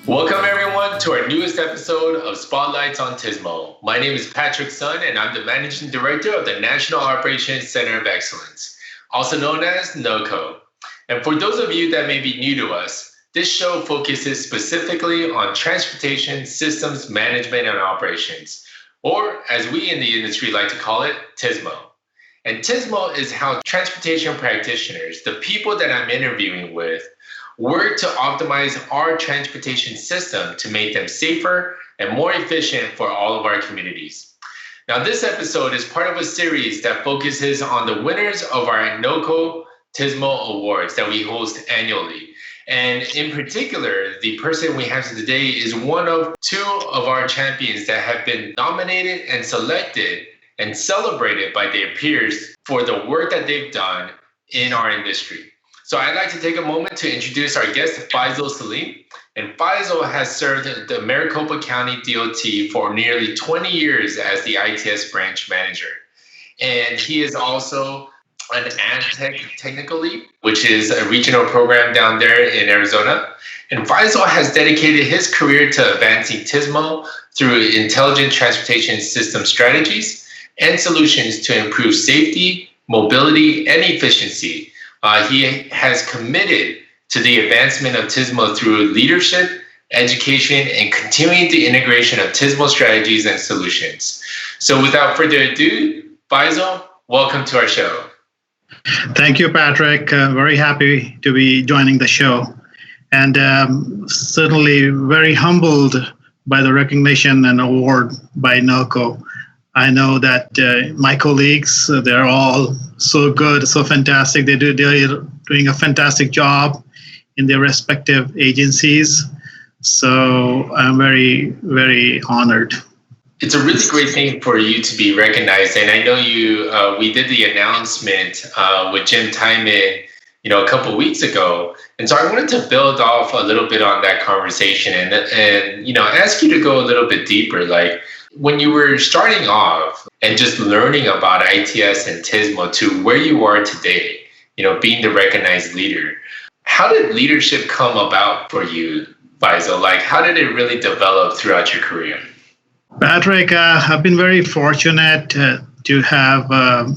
Welcome everyone to our newest episode of Spotlights on TSMO. My name is Patrick Sun and I'm the Managing Director of the National Operations Center of Excellence, also known as NOCoE. And for those of you that may be new to us, this show focuses specifically on transportation systems management and operations, or as we in the industry like to call it, TSMO. And TSMO is how transportation practitioners, the people that I'm interviewing with, work to optimize our transportation system to make them safer and more efficient for all of our communities. Now, this episode is part of a series that focuses on the winners of our NOCoE TSMO Awards that we host annually. And in particular, the person we have today is one of two of our champions that have been nominated and selected and celebrated by their peers for the work that they've done in our industry. So I'd like to take a moment to introduce our guest, Faisal Saleem. And Faisal has served the Maricopa County DOT for nearly 20 years as the ITS branch manager. And he is also an AASHTO technical lead, which is a regional program down there in Arizona. And Faisal has dedicated his career to advancing TSMO through intelligent transportation system strategies and solutions to improve safety, mobility, and efficiency. He has committed to the advancement of TSMO through leadership, education, and continuing the integration of TSMO strategies and solutions. So without further ado, Faisal, welcome to our show. Thank you, Patrick. Very happy to be joining the show, and certainly very humbled by the recognition and award by NOCoE. I know that my colleagues, they're all so good, so fantastic. They're doing a fantastic job in their respective agencies. So I'm very, very honored. It's a really great thing for you to be recognized. And I know we did the announcement with Jim Tymon, a couple of weeks ago. And so I wanted to build off a little bit on that conversation and ask you to go a little bit deeper. Like, when you were starting off and just learning about ITS and TSMO to where you are today, being the recognized leader, how did leadership come about for you, Faisal? Like, how did it really develop throughout your career? Patrick, I've been very fortunate to have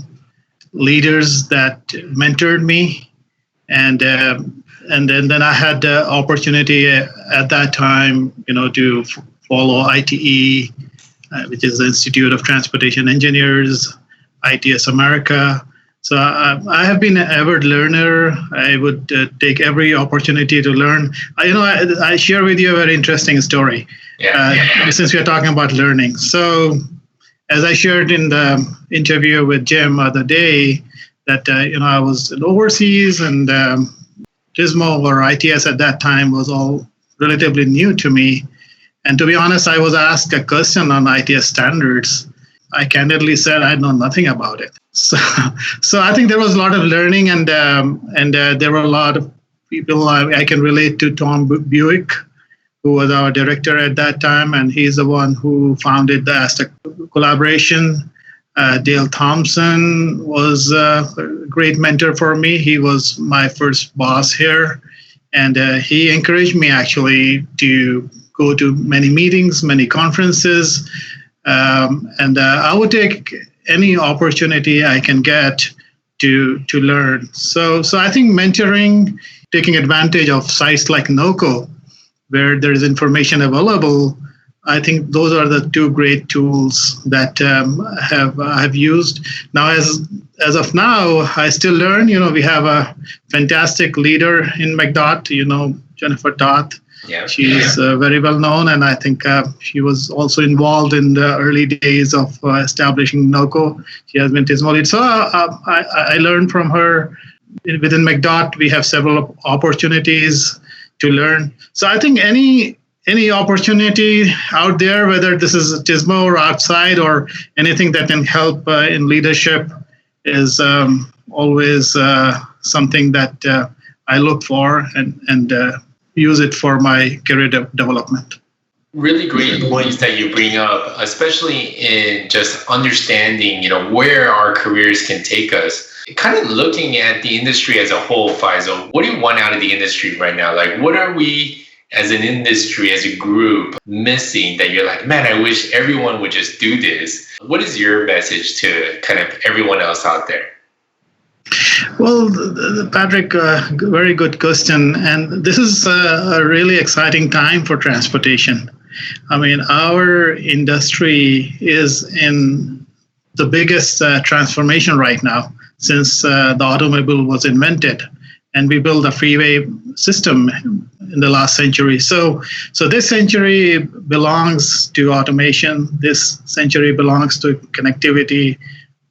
leaders that mentored me, and then I had the opportunity at that time, to follow ITE, which is the Institute of Transportation Engineers, ITS America. So I have been an avid learner. I would take every opportunity to learn. I share with you a very interesting story, since we are talking about learning. So as I shared in the interview with Jim the other day, that I was overseas, and TSMO or ITS at that time was all relatively new to me. And to be honest, I was asked a question on ITS standards. I candidly said I know nothing about it. So I think there was a lot of learning, and there were a lot of people. I can relate to Tom Buick, who was our director at that time, and he's the one who founded the AASHTO collaboration. Dale Thompson was a great mentor for me. He was my first boss here, and he encouraged me actually to go to many meetings, many conferences, and I would take any opportunity I can get to learn. So I think mentoring, taking advantage of sites like NOCoE, where there is information available, I think those are the two great tools that I have used. Now, as of now, I still learn. We have a fantastic leader in MCDOT, Jennifer Toth. Yeah. She's very well known, and I think she was also involved in the early days of establishing NOCoE. She has been TSMO lead. So I learned from her. Within MCDOT, we have several opportunities to learn. So I think any opportunity out there, whether this is TSMO or outside or anything that can help in leadership, is always something that I look for and use it for my career development. Really great points that you bring up, especially in just understanding, where our careers can take us. Kind of looking at the industry as a whole, Faisal, what do you want out of the industry right now? Like, what are we as an industry, as a group, missing that you're like, man, I wish everyone would just do this? What is your message to kind of everyone else out there? Well, Patrick, very good question. And this is a really exciting time for transportation. I mean, our industry is in the biggest transformation right now since the automobile was invented. And we built a freeway system in the last century. So this century belongs to automation. This century belongs to connectivity.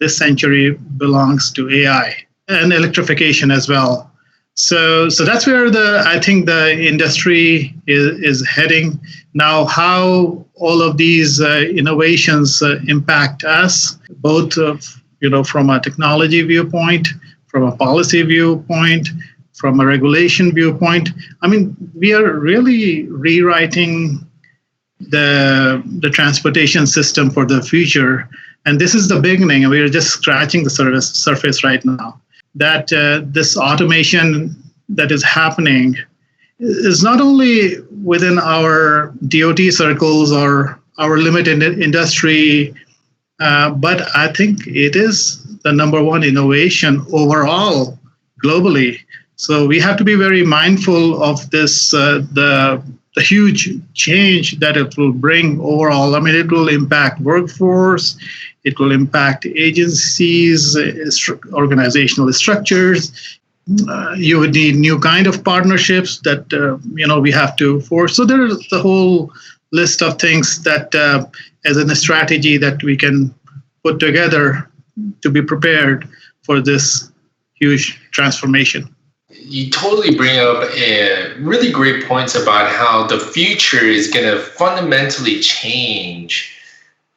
This century belongs to AI and electrification as well. So that's where I think the industry is heading. Now, how all of these innovations impact us, both from a technology viewpoint, from a policy viewpoint, from a regulation viewpoint. I mean, we are really rewriting the transportation system for the future. And this is the beginning. We are just scratching the surface right now. That this automation that is happening is not only within our DOT circles or our limited industry, but I think it is the number one innovation overall globally. So we have to be very mindful of this, the huge change that it will bring overall. I mean, it will impact workforce, it will impact agencies, organizational structures. You would need new kind of partnerships that we have to force. So there's the whole list of things that as a strategy that we can put together to be prepared for this huge transformation. You totally bring up really great points about how the future is going to fundamentally change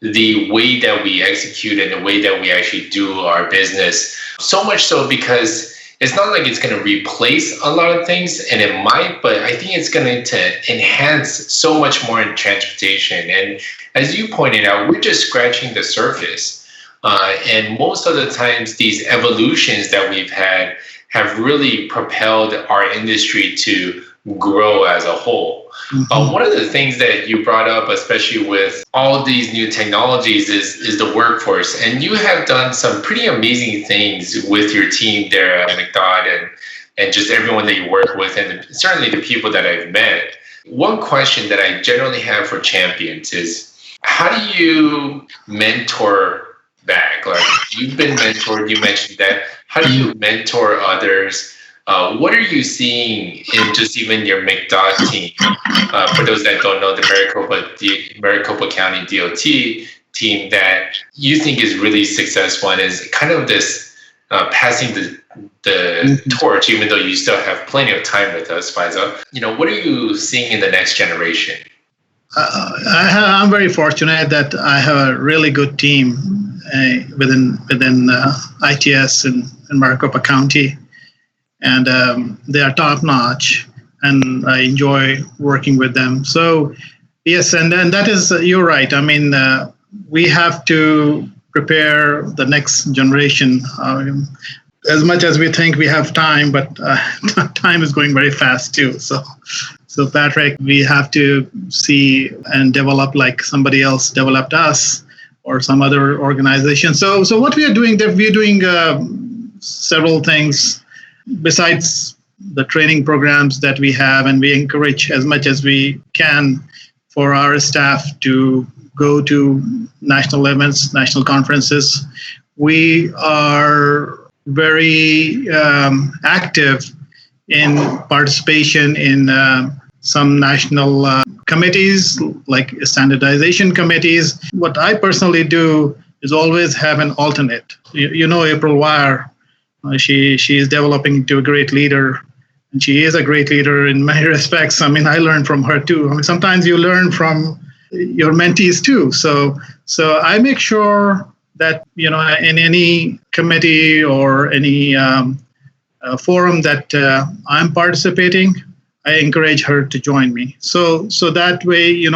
the way that we execute and the way that we actually do our business. So much so because it's not like it's going to replace a lot of things, and it might, but I think it's going to enhance so much more in transportation. And as you pointed out, we're just scratching the surface. And most of the times, these evolutions that we've had have really propelled our industry to grow as a whole. Mm-hmm. One of the things that you brought up, especially with all these new technologies, is the workforce. And you have done some pretty amazing things with your team there at MCDOT and just everyone that you work with, and certainly the people that I've met. One question that I generally have for champions is, how do you mentor back? Like, you've been mentored, you mentioned that. How do you mentor others? What are you seeing in just even your MCDOT team? For those that don't know, the Maricopa County DOT team that you think is really successful and is kind of this passing the torch, even though you still have plenty of time with us, Faisal. What are you seeing in the next generation? I'm very fortunate that I have a really good team within ITS in Maricopa County, and they are top notch, and I enjoy working with them. So yes, and that is, you're right. I mean, we have to prepare the next generation. As much as we think we have time, but time is going very fast too. So Patrick, we have to see and develop like somebody else developed us or some other organization. So what we are doing, we're doing several things besides the training programs that we have, and we encourage as much as we can for our staff to go to national events, national conferences. We are very active in participation in some national committees, like standardization committees. What I personally do is always have an alternate. April Wire, she is developing into a great leader, and she is a great leader in many respects. I mean, I learn from her too. I mean, sometimes you learn from your mentees too. So I make sure that, in any committee or any forum that I'm participating, I encourage her to join me. So that way,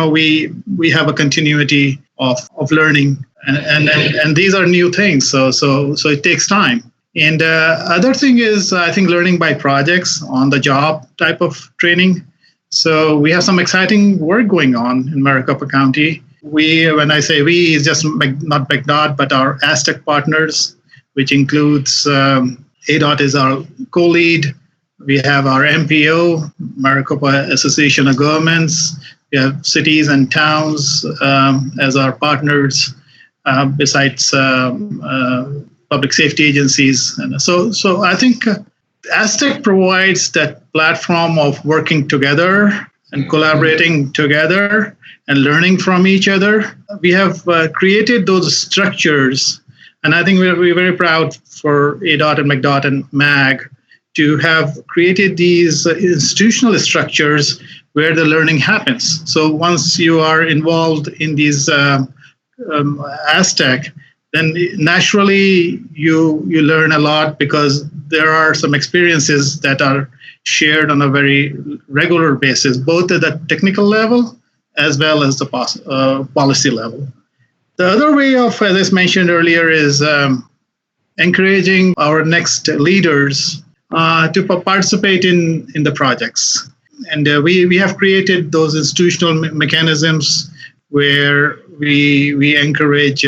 we have a continuity of learning, and these are new things. So it takes time. And other thing is, I think, learning by projects, on the job type of training. So we have some exciting work going on in Maricopa County. When I say we, it's just not MCDOT, but our AASHTO partners, which includes ADOT is our co-lead. We have our MPO, Maricopa Association of Governments. We have cities and towns as our partners, besides public safety agencies. And so I think AASHTO provides that platform of working together and collaborating together and learning from each other. We have created those structures, and I think we're very proud for ADOT and MCDOT and MAG to have created these institutional structures where the learning happens. So once you are involved in these AASHTO, then naturally you learn a lot, because there are some experiences that are shared on a very regular basis, both at the technical level as well as the policy level. The other way of, as I mentioned earlier, is encouraging our next leaders to participate in the projects. And we have created those institutional mechanisms where we encourage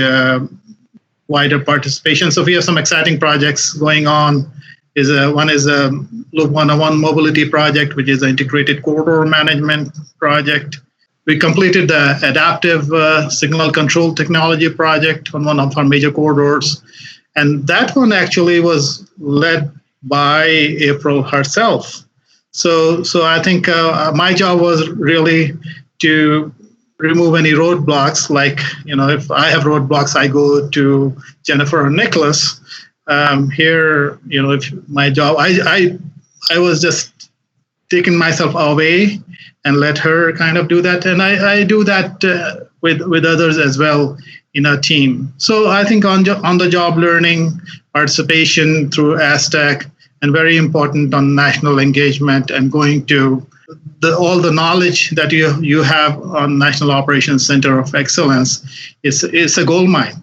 wider participation. So we have some exciting projects going on. One is a Loop 101 mobility project, which is an integrated corridor management project. We completed the adaptive signal control technology project on one of our major corridors. And that one actually was led by April herself. So I think my job was really to remove any roadblocks. Like, if I have roadblocks, I go to Jennifer or Nicholas. Here, if my job, I was just taking myself away and let her kind of do that. And I do that with others as well in our team. So I think on the job learning, participation through AASHTO, and very important on national engagement and going to all the knowledge that you have on National Operations Center of Excellence is a gold mine.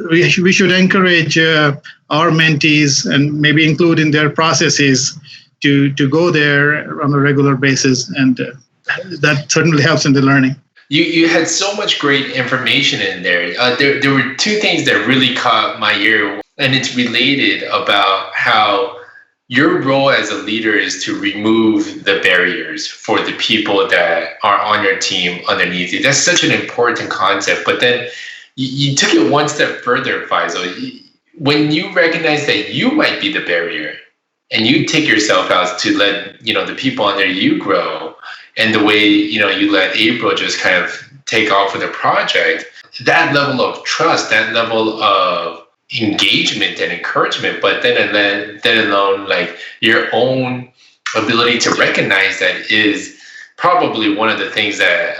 We should encourage our mentees and maybe include in their processes to go there on a regular basis, and that certainly helps in the learning. You had so much great information in there. There were two things that really caught my ear, and it's related about how your role as a leader is to remove the barriers for the people that are on your team underneath you. That's such an important concept. But then you took it one step further, Faisal. When you recognize that you might be the barrier and you take yourself out to let the people under you grow, and the way you let April just kind of take off with a project, that level of trust, that level of engagement and encouragement, but then alone, like your own ability to recognize that is probably one of the things that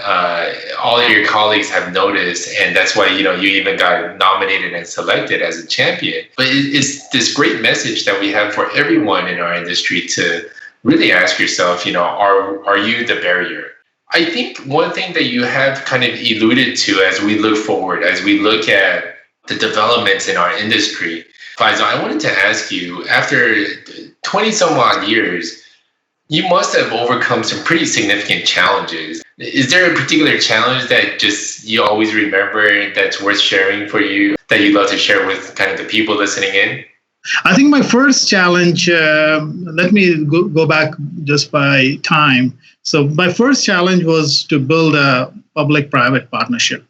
all of your colleagues have noticed, and that's why you even got nominated and selected as a champion. But it's this great message that we have for everyone in our industry to really ask yourself, are you the barrier? I think one thing that you have kind of alluded to as we look forward, as we look at the developments in our industry, Faisal, I wanted to ask you, after 20 some odd years, you must have overcome some pretty significant challenges. Is there a particular challenge that just you always remember that's worth sharing for you, that you'd love to share with kind of the people listening in? I think my first challenge, let me go back just by time. So my first challenge was to build a public-private partnership.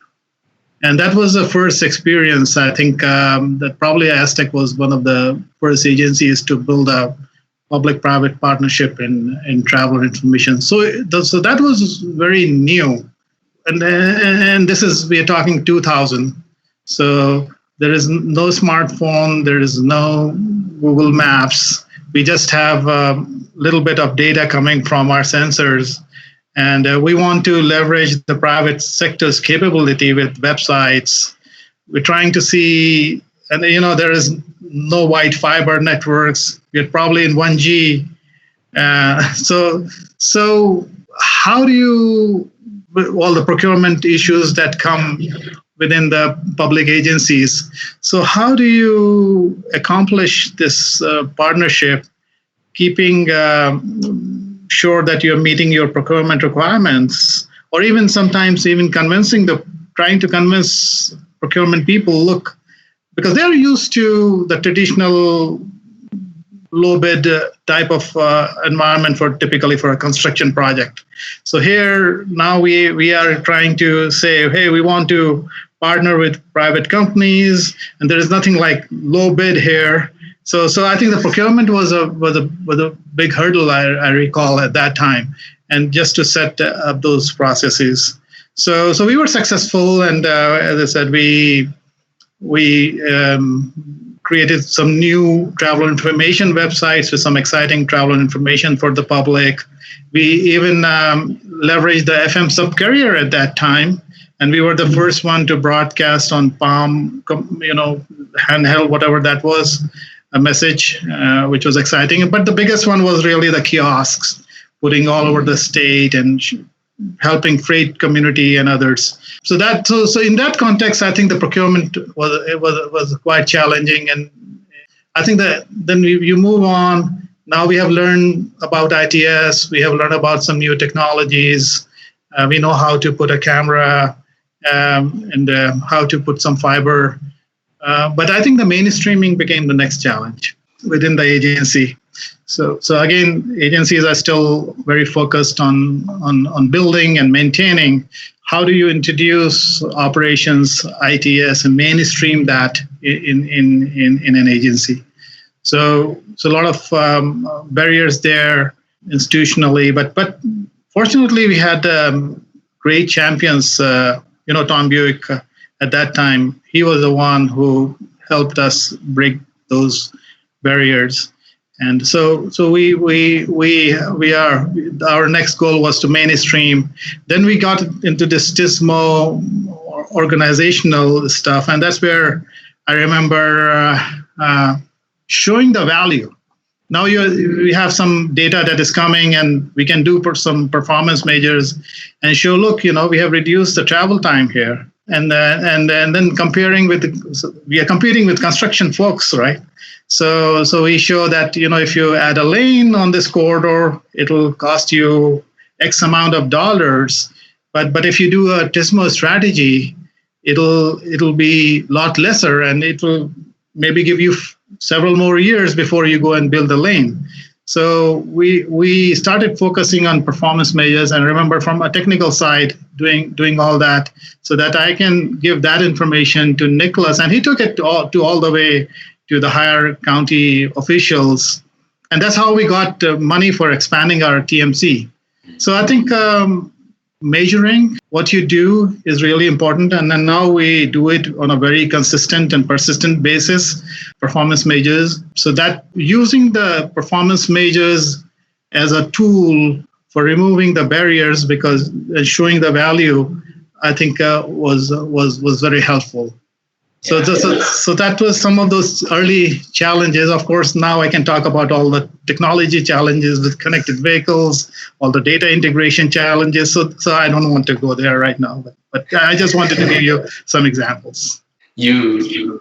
And that was the first experience. I think that probably AASHTO was one of the first agencies to build a public-private partnership in traveler information. So that was very new. And this is, we are talking 2000. So there is no smartphone, there is no Google Maps. We just have a little bit of data coming from our sensors. And we want to leverage the private sector's capability with websites. We're trying to see, and there is no white fiber networks. We're probably in 1G. So how do you, all the procurement issues that come within the public agencies, so how do you accomplish this partnership, keeping sure that you're meeting your procurement requirements, or even sometimes even trying to convince procurement people, look, because they're used to the traditional low bid type of environment typically for a construction project. So here now we are trying to say, hey, we want to partner with private companies, and there is nothing like low bid here. So I think the procurement was a big hurdle I recall at that time, and just to set up those processes. So we were successful, and as I said, we created some new travel information websites with some exciting travel information for the public. We even leveraged the FM subcarrier at that time, and we were the first one to broadcast on Palm, handheld, whatever that was, a message, which was exciting. But the biggest one was really the kiosks, putting all over the state and helping freight community and others. So in that context, I think the procurement was quite challenging. And I think that then you move on. Now we have learned about ITS. We have learned about some new technologies. We know how to put a camera and how to put some fiber. But I think the mainstreaming became the next challenge within the agency. So again, agencies are still very focused on building and maintaining. How do you introduce operations, ITS, and mainstream that in an agency? So a lot of barriers there institutionally, but fortunately we had great champions. Tom Buick at that time, he was the one who helped us break those barriers. And so we are, our next goal was to mainstream. Then we got into this TSMO organizational stuff, and that's where I remember showing the value. Now we have some data that is coming, and we can do some performance measures and show, look, we have reduced the travel time here. And then we are competing with construction folks, right? So we show that, if you add a lane on this corridor, it'll cost you X amount of dollars. But if you do a TSMO strategy, it'll be a lot lesser, and it will maybe give you several more years before you go and build a lane. So we started focusing on performance measures, and remember, from a technical side, doing all that, so that I can give that information to Nicholas, and he took it all the way to the higher county officials, and that's how we got money for expanding our TMC. So I think measuring what you do is really important, and then now we do it on a very consistent and persistent basis, performance measures, so that using the performance measures as a tool for removing the barriers, because showing the value, I think was very helpful. So that was some of those early challenges. Of course, now I can talk about all the technology challenges with connected vehicles, all the data integration challenges. So I don't want to go there right now, but I just wanted to give you some examples. You've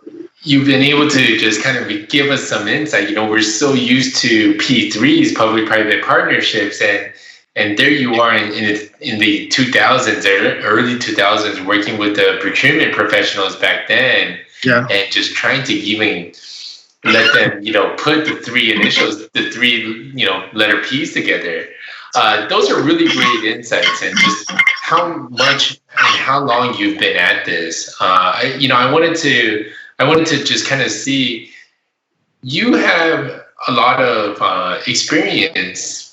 been able to just kind of give us some insight. We're so used to P3s, public-private partnerships, and there you are in the 2000s, early 2000s, working with the procurement professionals back then, and just trying to even let them, put the three initials, the three, letter P's together. Those are really great insights, and just how much and how long you've been at this. I wanted to just kind of see, you have a lot of experience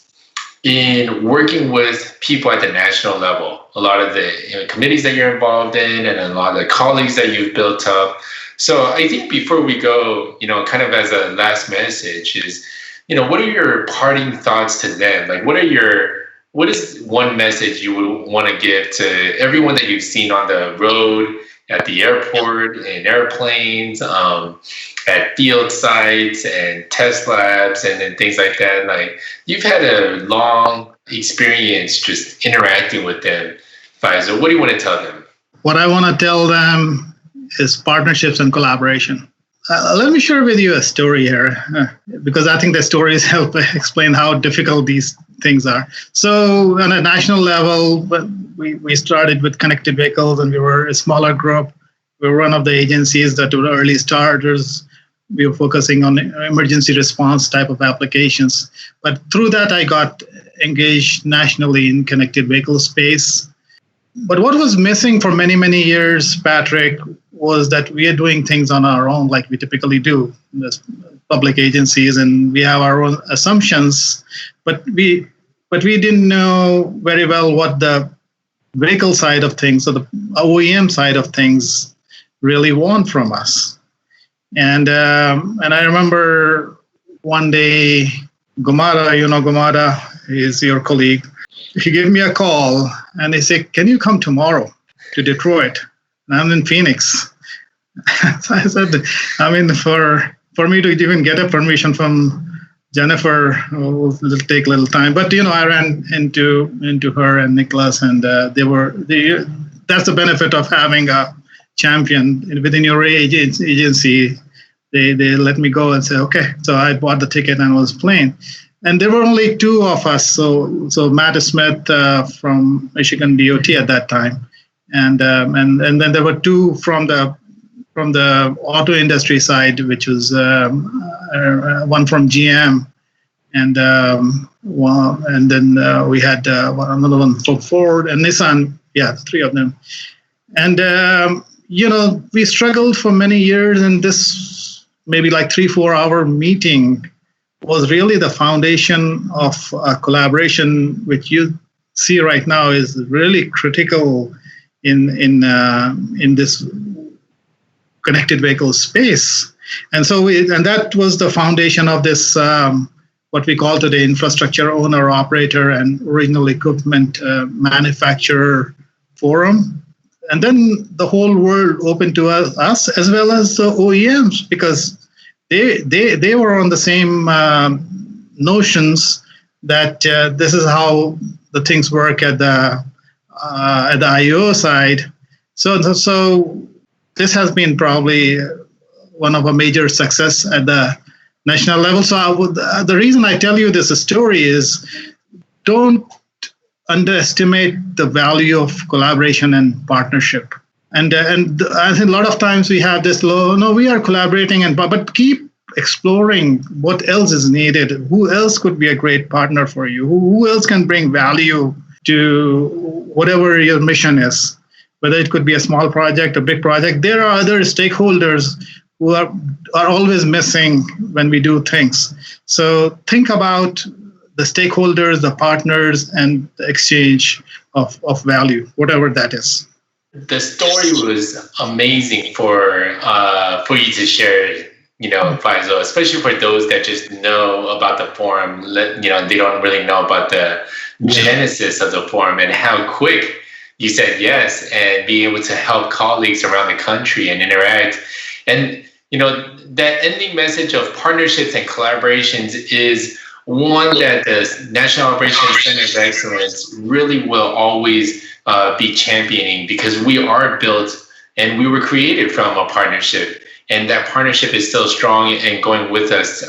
in working with people at the national level, a lot of the committees that you're involved in, and a lot of the colleagues that you've built up. So I think before we go, kind of as a last message is, what are your parting thoughts to them? Like, what is one message you would want to give to everyone that you've seen on the road, at the airport, in airplanes, at field sites and test labs and things like that? Like, you've had a long experience just interacting with them, Faisal. What do you want to tell them? What I want to tell them is partnerships and collaboration. Let me share with you a story here, because I think the stories help explain how difficult these things are. So on a national level, we started with connected vehicles, and we were a smaller group. We were one of the agencies that were early starters. We were focusing on emergency response type of applications. But through that, I got engaged nationally in connected vehicle space. But what was missing for many, many years, Patrick, was that we are doing things on our own like we typically do in this public agencies, and we have our own assumptions, but we didn't know very well what the vehicle side of things or the OEM side of things really want from us. And I remember one day, Gumara, Gumara is your colleague. He gave me a call and he said, "Can you come tomorrow to Detroit?" And I'm in Phoenix. So I said, for me to even get a permission from Jennifer, will take a little time. But I ran into her and Nicholas, and that's the benefit of having a champion within your agency. They let me go and say, okay. So I bought the ticket and was playing. And there were only two of us. So Matt Smith from Michigan DOT at that time, and then there were two from the auto industry side, which was one from GM, and then we had another one from Ford and Nissan. Yeah, three of them. And we struggled for many years, and this maybe like 3-4 hour meeting was really the foundation of collaboration, which you see right now is really critical in this connected vehicle space. And so that was the foundation of this what we call today infrastructure owner operator and original equipment manufacturer forum. And then the whole world opened to us as well as the OEMs, because they were on the same notions that this is how the things work at the IO side. So this has been probably one of a major success at the national level. So the reason I tell you this story is, don't underestimate the value of collaboration and partnership. And I think a lot of times we have this we are collaborating, but keep exploring what else is needed. Who else could be a great partner for you? Who else can bring value to whatever your mission is? Whether it could be a small project, a big project, there are other stakeholders who are always missing when we do things. So think about the stakeholders, the partners, and the exchange of value, whatever that is. The story was amazing for you to share, Faisal, especially for those that just know about the forum. They don't really know about the genesis of the forum and how quick you said yes, and being able to help colleagues around the country and interact. And, that ending message of partnerships and collaborations is one that the National Operations Center of Excellence really will always be championing, because we are built and we were created from a partnership. And that partnership is still strong and going with us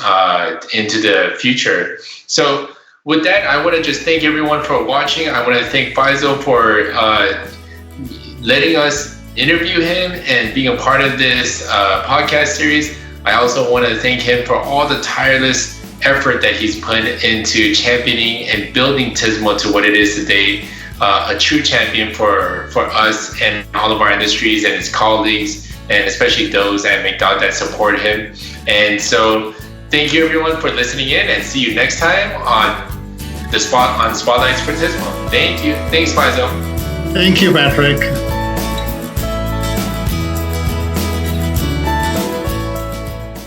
into the future. So with that, I want to just thank everyone for watching. I want to thank Faisal for letting us interview him and being a part of this podcast series. I also want to thank him for all the tireless effort that he's put into championing and building TSMO to what it is today, a true champion for us and all of our industries and his colleagues, and especially those at MCDOT that support him. And so thank you everyone for listening in, and see you next time on Spotlights for TSMO. Thank you. Thanks, Faisal. Thank you, Patrick.